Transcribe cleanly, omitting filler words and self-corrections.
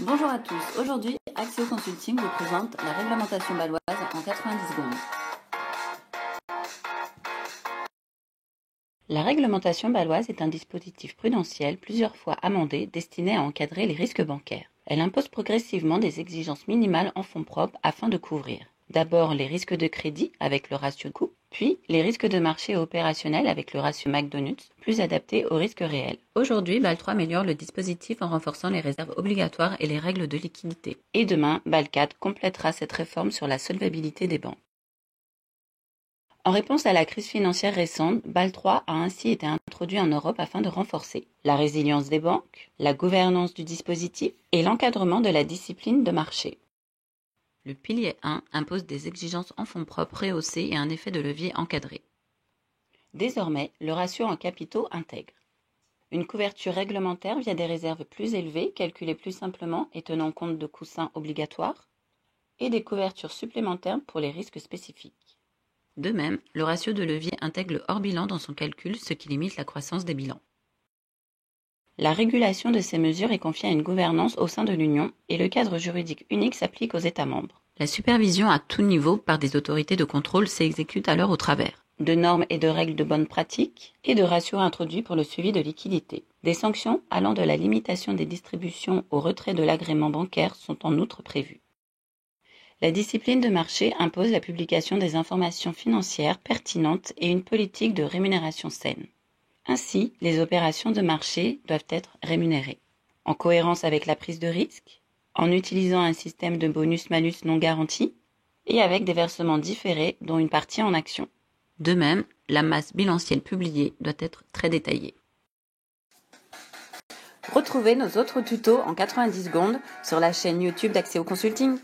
Bonjour à tous, aujourd'hui Axéo Consulting vous présente la réglementation bâloise en 90 secondes. La réglementation bâloise est un dispositif prudentiel plusieurs fois amendé destiné à encadrer les risques bancaires. Elle impose progressivement des exigences minimales en fonds propres afin de couvrir d'abord les risques de crédit avec le ratio coût, puis les risques de marché opérationnels avec le ratio McDonuts, plus adapté aux risques réels. Aujourd'hui, BAL 3 améliore le dispositif en renforçant les réserves obligatoires et les règles de liquidité. Et demain, BAL 4 complétera cette réforme sur la solvabilité des banques. En réponse à la crise financière récente, BAL 3 a ainsi été introduit en Europe afin de renforcer la résilience des banques, la gouvernance du dispositif et l'encadrement de la discipline de marché. Le pilier 1 impose des exigences en fonds propres rehaussées et un effet de levier encadré. Désormais, le ratio en capitaux intègre une couverture réglementaire via des réserves plus élevées, calculées plus simplement et tenant compte de coussins obligatoires, et des couvertures supplémentaires pour les risques spécifiques. De même, le ratio de levier intègre le hors-bilan dans son calcul, ce qui limite la croissance des bilans. La régulation de ces mesures est confiée à une gouvernance au sein de l'Union et le cadre juridique unique s'applique aux États membres. La supervision à tout niveau par des autorités de contrôle s'exécute alors au travers de normes et de règles de bonne pratique et de ratios introduits pour le suivi de liquidité. Des sanctions allant de la limitation des distributions au retrait de l'agrément bancaire sont en outre prévues. La discipline de marché impose la publication des informations financières pertinentes et une politique de rémunération saine. Ainsi, les opérations de marché doivent être rémunérées, en cohérence avec la prise de risque, en utilisant un système de bonus-malus non garanti et avec des versements différés dont une partie en actions. De même, la masse bilancielle publiée doit être très détaillée. Retrouvez nos autres tutos en 90 secondes sur la chaîne YouTube d'Axéo Consulting.